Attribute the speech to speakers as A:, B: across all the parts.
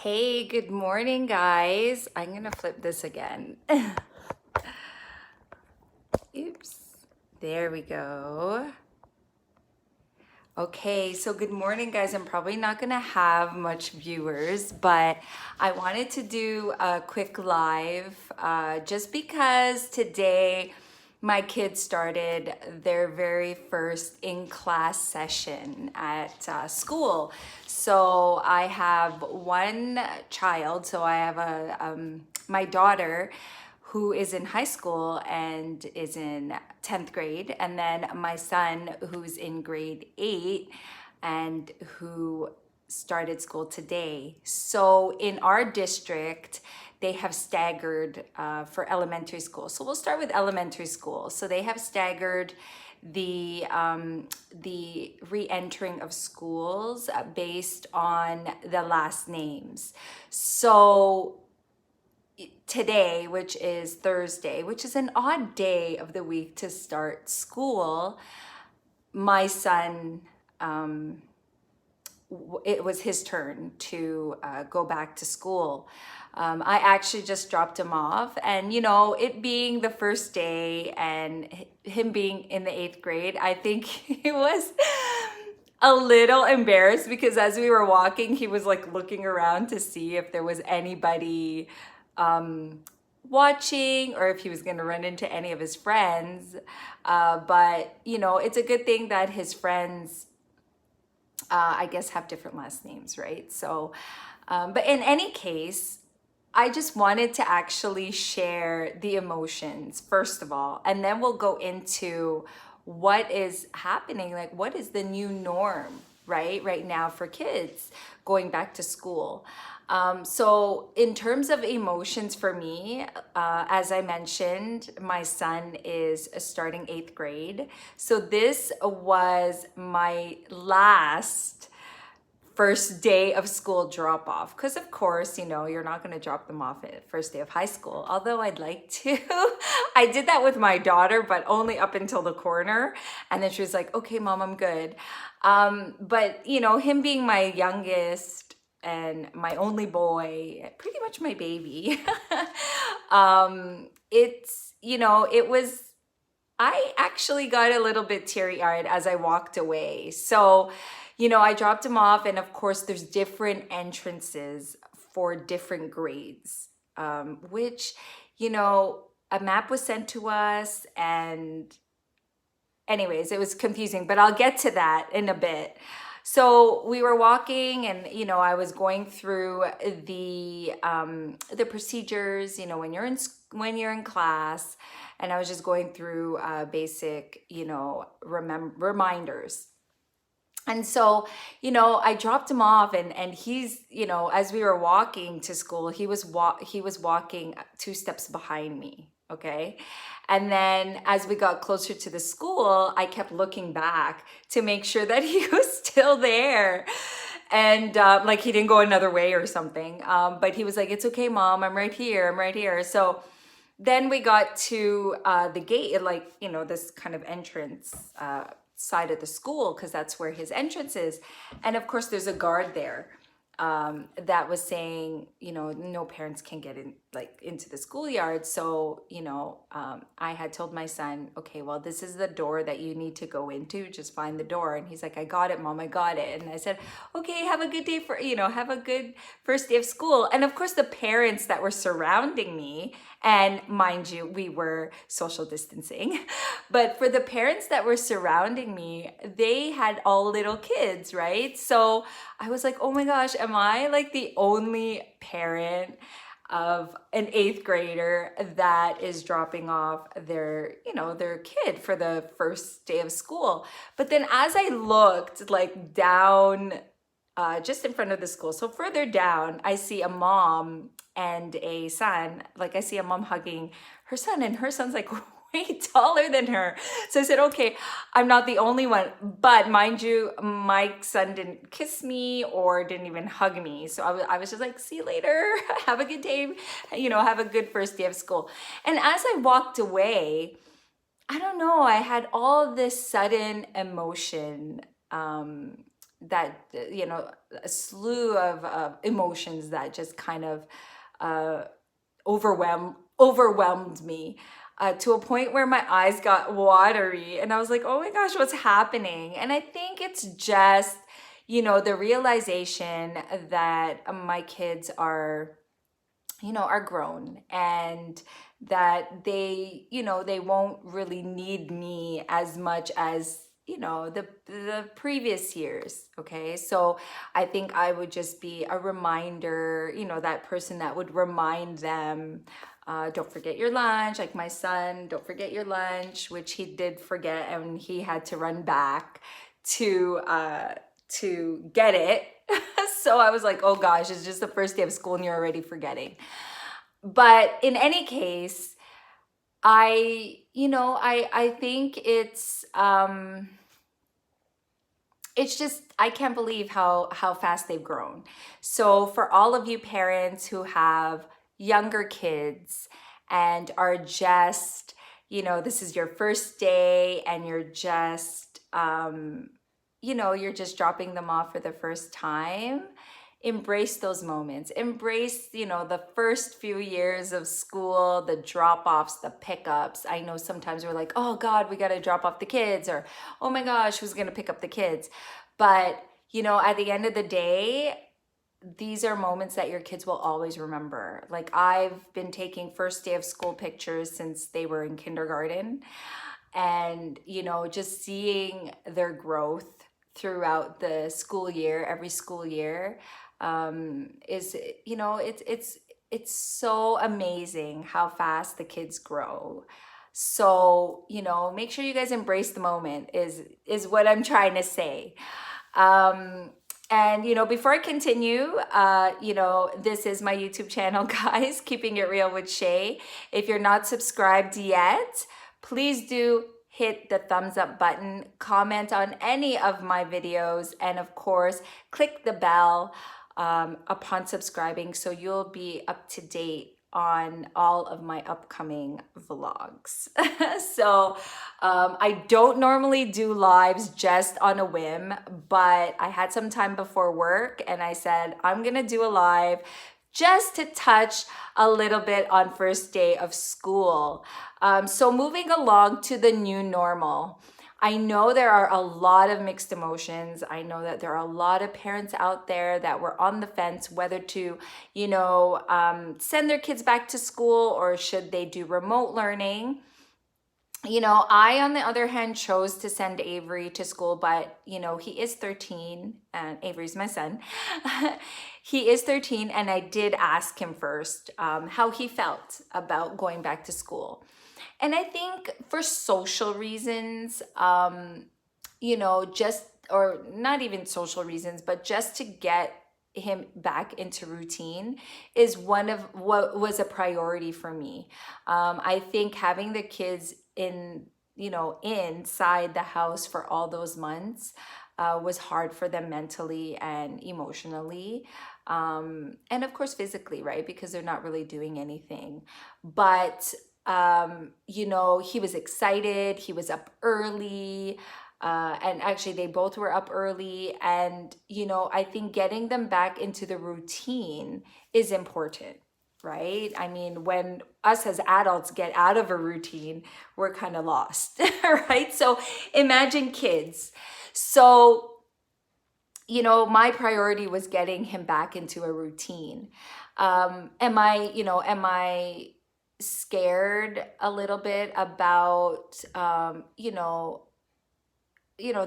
A: Hey, good morning, guys. I'm gonna flip this again. Oops. There we go. Okay, so good morning, guys. I'm probably not gonna have much viewers, but I wanted to do a quick live just because today my kids started their very first in-class session at school. So I have one child, so I have my daughter who is in high school and is in 10th grade, and then my son who's in grade 8 and who started school today. So in our district, they have staggered for elementary school. So we'll start with elementary school. So they have staggered the re-entering of schools based on the last names. So today, which is Thursday, which is an odd day of the week to start school, my son, it was his turn to go back to school. I actually just dropped him off, and it being the first day and him being in the 8th grade, I think he was a little embarrassed because as we were walking, he was like looking around to see if there was anybody watching or if he was going to run into any of his friends. But it's a good thing that his friends, I guess, have different last names, right? So, but in any case, I just wanted to actually share the emotions, first of all, and then we'll go into what is happening, like what is the new norm, right now for kids going back to school. So in terms of emotions for me, as I mentioned, my son is starting 8th grade. So this was my last first day of school drop off, because of course you're not going to drop them off at first day of high school, although I'd like to. I did that with my daughter, but only up until the corner, and then she was like, okay mom, I'm good. But him being my youngest and my only boy, pretty much my baby, it was, I actually got a little bit teary-eyed as I walked away. So, I dropped him off, and of course, there's different entrances for different grades, which, a map was sent to us, and anyways, it was confusing, but I'll get to that in a bit. So we were walking, and I was going through the procedures, when you're in class, and I was just going through basic, reminders. And so, I dropped him off, and he's, as we were walking to school, he was walking 2 steps behind me. Okay. And then as we got closer to the school, I kept looking back to make sure that he was still there. And like he didn't go another way or something. But he was like, it's okay, mom, I'm right here. I'm right here. So then we got to the gate, like, this kind of entrance side of the school, because that's where his entrance is. And of course, there's a guard there that was saying, no parents can get in, like, into the schoolyard. So, I had told my son, okay, well, this is the door that you need to go into. Just find the door. And he's like, I got it, mom, I got it. And I said, okay, have a good day have a good first day of school. And of course, the parents that were surrounding me, and mind you, we were social distancing, but for the parents that were surrounding me, they had all little kids, right? So I was like, oh my gosh, am I like the only parent of an 8th grader that is dropping off their kid for the first day of school? But then as I looked like down, just in front of the school, so further down, I see a mom and a son. Like, I see a mom hugging her son, and her son's like way taller than her. So I said, okay, I'm not the only one. But mind you, my son didn't kiss me or didn't even hug me. So I was just like, see you later. Have a good day. Have a good first day of school. And as I walked away, I don't know, I had all this sudden emotion you know, a slew of emotions that just kind of uh, overwhelmed me, to a point where my eyes got watery, and I was like, oh my gosh, what's happening? And I think it's just, you know, the realization that my kids are, you know, are grown, and that they, you know, they won't really need me as much as, you know, the previous years. Okay, so I think I would just be a reminder, you know, that person that would remind them, don't forget your lunch. Like my son, don't forget your lunch, which he did forget, and he had to run back to get it. So I was like, oh gosh, it's just the first day of school and you're already forgetting. But in any case, you know, I think it's just, I can't believe how fast they've grown. So for all of you parents who have younger kids and are just, you know, this is your first day and you're just, you know, you're just dropping them off for the first time, embrace those moments. Embrace, you know, the first few years of school, the drop-offs, the pickups. I know sometimes we're like, oh God, we got to drop off the kids, or oh my gosh, who's going to pick up the kids? But, you know, at the end of the day, these are moments that your kids will always remember. Like I've been taking first day of school pictures since they were in kindergarten, and, you know, just seeing their growth throughout the school year, every school year, is, you know, it's so amazing how fast the kids grow. So, you know, make sure you guys embrace the moment is what I'm trying to say. Um, and, you know, before I continue, you know, this is my YouTube channel, guys, Keeping It Real with Shay. If you're not subscribed yet, please do hit the thumbs up button, comment on any of my videos, and of course, click the bell upon subscribing so you'll be up to date on all of my upcoming vlogs. So I don't normally do lives just on a whim, but I had some time before work and I said, I'm gonna do a live just to touch a little bit on first day of school. So moving along to the new normal. I know there are a lot of mixed emotions. I know that there are a lot of parents out there that were on the fence whether to, you know, send their kids back to school or should they do remote learning. You know, I, on the other hand, chose to send Avery to school, but, you know, he is 13 and Avery's my son. He is 13, and I did ask him first how he felt about going back to school. And I think for social reasons, you know, just, or not even social reasons, but just to get him back into routine is one of what was a priority for me. I think having the kids in, you know, inside the house for all those months was hard for them mentally and emotionally. And of course, physically, right? Because they're not really doing anything. But you know, he was excited, he was up early, and actually they both were up early. And, you know, I think getting them back into the routine is important, right? I mean, when us as adults get out of a routine, we're kind of lost, right? So imagine kids. So, you know, my priority was getting him back into a routine. Am I scared a little bit about,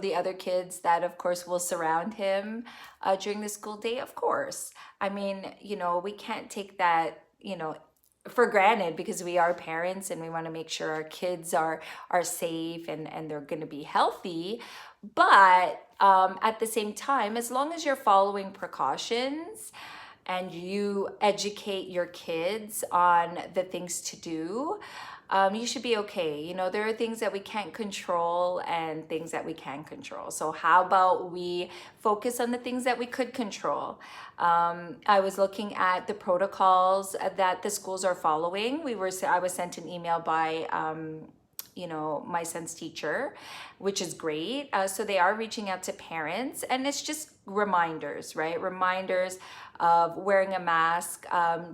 A: the other kids that of course will surround him during the school day? Of course. I mean, you know, we can't take that, you know, for granted, because we are parents and we want to make sure our kids are safe and they're going to be healthy. But at the same time, as long as you're following precautions and you educate your kids on the things to do, you should be okay. You know, there are things that we can't control and things that we can control. So how about we focus on the things that we could control? I was looking at the protocols that the schools are following. I was sent an email by my son's teacher, which is great. So they are reaching out to parents, and it's just reminders, right? Reminders of wearing a mask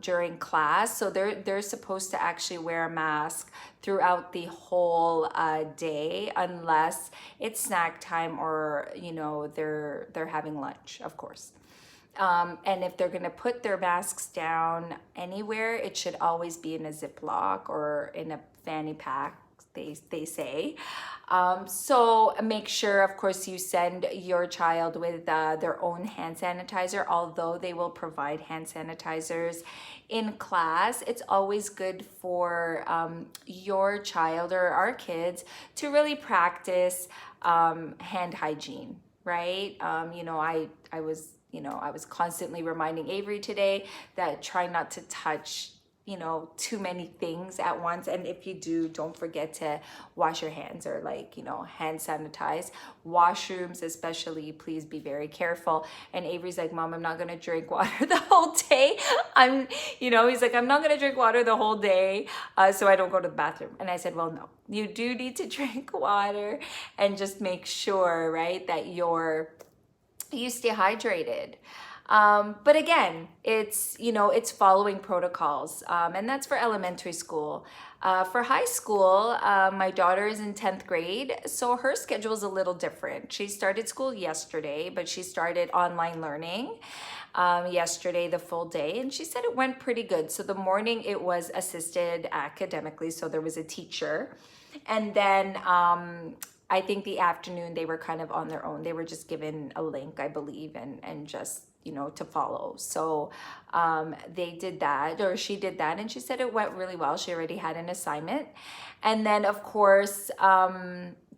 A: during class. So they're supposed to actually wear a mask throughout the whole day, unless it's snack time or they're having lunch, of course. And if they're going to put their masks down anywhere, it should always be in a Ziploc or in a fanny pack, they say. So make sure, of course, you send your child with their own hand sanitizer, although they will provide hand sanitizers in class. It's always good for your child or our kids to really practice hand hygiene, right? I was constantly reminding Avery today that try not to touch, too many things at once. And if you do, don't forget to wash your hands or hand sanitize. Washrooms especially, please be very careful. And Avery's like, Mom, I'm not going to drink water the whole day. He's like, I'm not going to drink water the whole day so I don't go to the bathroom. And I said, well, no, you do need to drink water, and just make sure, right, that you stay hydrated. But again, it's following protocols, and that's for elementary school. For high school, my daughter is in 10th grade, so her schedule is a little different. She started school yesterday, but she started online learning yesterday, the full day, and she said it went pretty good. So the morning it was assisted academically, so there was a teacher, and then I think the afternoon they were kind of on their own. They were just given a link, I believe, and just to follow. So they did that, or she did that, and she said it went really well. She already had an assignment. And then, of course,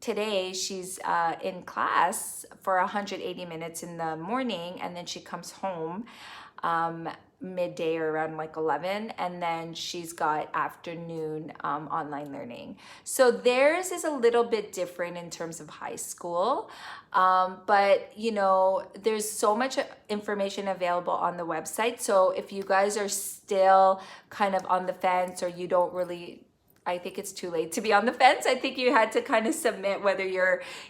A: today she's in class for 180 minutes in the morning, and then she comes home midday or around like 11, and then she's got afternoon online learning. So theirs is a little bit different in terms of high school, but there's so much information available on the website. So if you guys are still kind of on the fence, or you don't really, I think it's too late to be on the fence. I think you had to kind of submit whether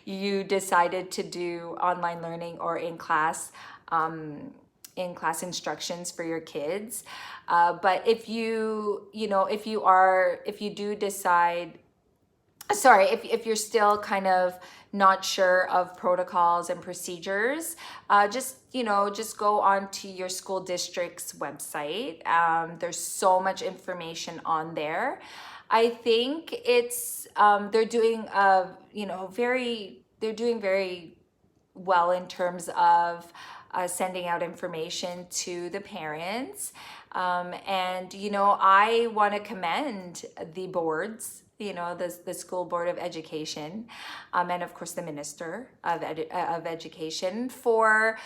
A: you decided to do online learning or in class instructions for your kids. But if you do decide, if you're still kind of not sure of protocols and procedures, just go on to your school district's website. There's so much information on there. I think it's they're doing very well in terms of sending out information to the parents. And I want to commend the boards, the school board of education, and of course the minister of education for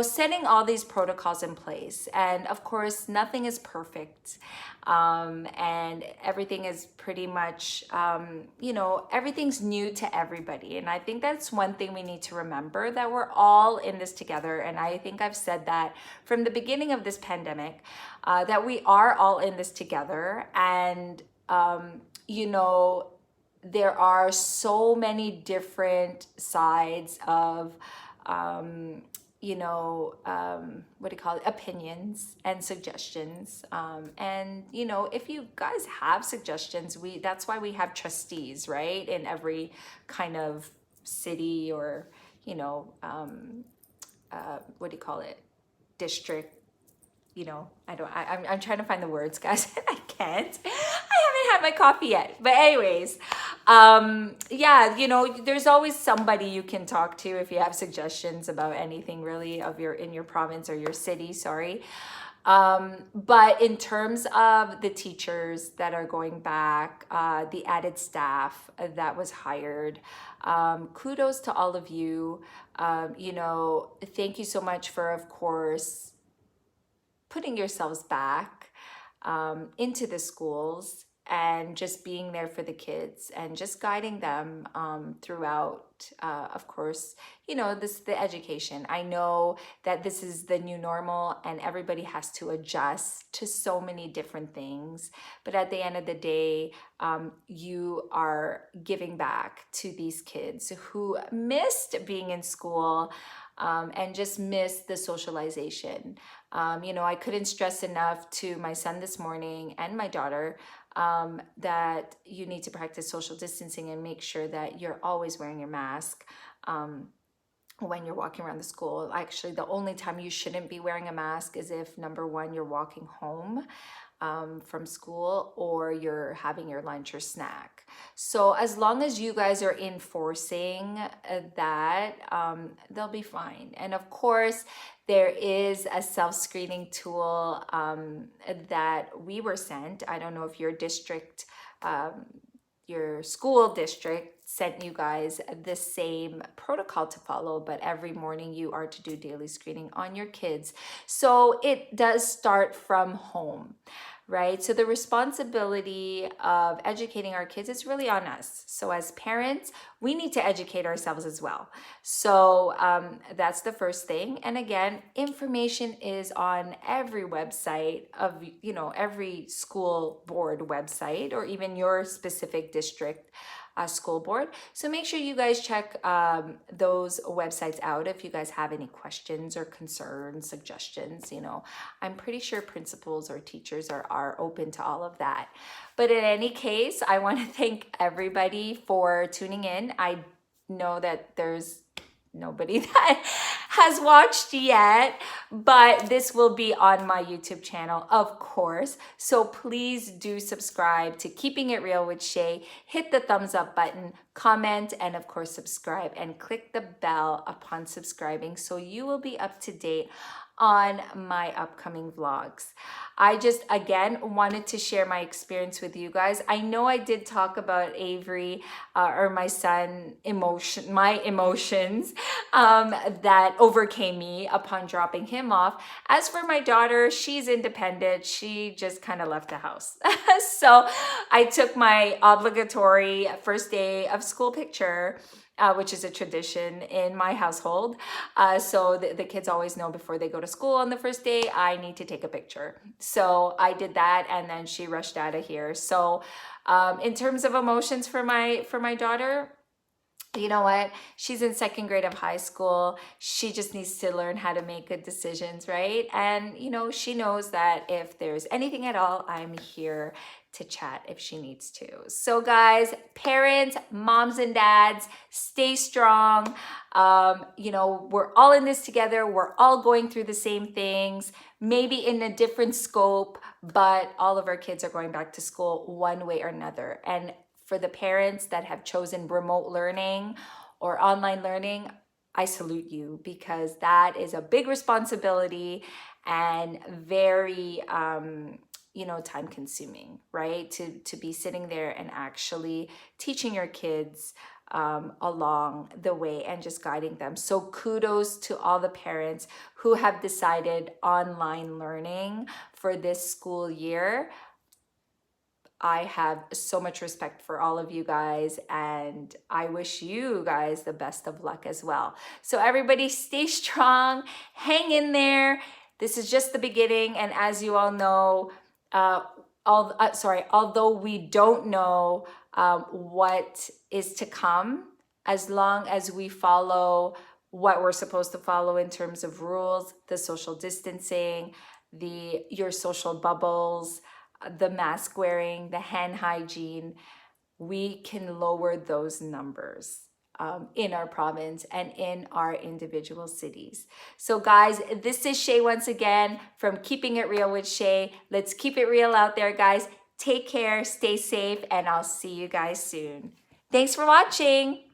A: setting all these protocols in place. And of course nothing is perfect, and everything is pretty much everything's new to everybody. And I think that's one thing we need to remember, that we're all in this together. And I think I've said that from the beginning of this pandemic, that we are all in this together. And there are so many different sides of, opinions and suggestions. And if you guys have suggestions, that's why we have trustees, right? In every kind of city or, district. I'm trying to find the words, guys. I can't. I haven't had my coffee yet. But anyways, there's always somebody you can talk to if you have suggestions about anything really in your province or your city, sorry. But in terms of the teachers that are going back, the added staff that was hired, kudos to all of you. Thank you so much for, of course, putting yourselves back into the schools. and just being there for the kids and just guiding them throughout, of course, the education. I know that this is the new normal and everybody has to adjust to so many different things. But at the end of the day, you are giving back to these kids who missed being in school and just missed the socialization. I couldn't stress enough to my son this morning and my daughter that you need to practice social distancing and make sure that you're always wearing your mask. When you're walking around the school. Actually, the only time you shouldn't be wearing a mask is if, number one, you're walking home from school or you're having your lunch or snack. So as long as you guys are enforcing that, they'll be fine. And of course, there is a self-screening tool that we were sent. I don't know if your district, your school district sent you guys the same protocol to follow, but every morning you are to do daily screening on your kids. So it does start from home, right? So the responsibility of educating our kids is really on us. So as parents, we need to educate ourselves as well. So that's the first thing. And again, information is on every website of, every school board website or even your specific district school board. So make sure you guys check those websites out if you guys have any questions or concerns, suggestions. I'm pretty sure principals or teachers are open to all of that. But in any case, I want to thank everybody for tuning in. I know that there's nobody that has watched yet, but this will be on my YouTube channel, of course. So please do subscribe to Keeping It Real with Shay. Hit the thumbs up button, comment, and of course subscribe, and click the bell upon subscribing so you will be up to date on my upcoming vlogs. I just, again, wanted to share my experience with you guys. I know I did talk about Avery or my son, my emotions that overcame me upon dropping him off. As for my daughter, she's independent. She just kind of left the house. So I took my obligatory first day of school picture, which is a tradition in my household. So the kids always know before they go to school on the first day, I need to take a picture. So I did that, and then she rushed out of here. So in terms of emotions for my daughter, you know what? She's in second grade of high school. She just needs to learn how to make good decisions, right? And, she knows that if there's anything at all, I'm here to chat if she needs to. So guys, parents, moms and dads, stay strong. We're all in this together. We're all going through the same things, maybe in a different scope, but all of our kids are going back to school one way or another. And for the parents that have chosen remote learning or online learning, I salute you, because that is a big responsibility and very, time consuming, right? To be sitting there and actually teaching your kids along the way and just guiding them. So kudos to all the parents who have decided online learning for this school year. I have so much respect for all of you guys, and I wish you guys the best of luck as well. So everybody stay strong, hang in there. This is just the beginning, and as you all know, although we don't know what is to come, as long as we follow what we're supposed to follow in terms of rules, the social distancing, your social bubbles, the mask wearing, the hand hygiene, we can lower those numbers in our province and in our individual cities. So guys, this is Shay once again from Keeping It Real with Shay. Let's keep it real out there, guys. Take care, stay safe, and I'll see you guys soon. Thanks for watching.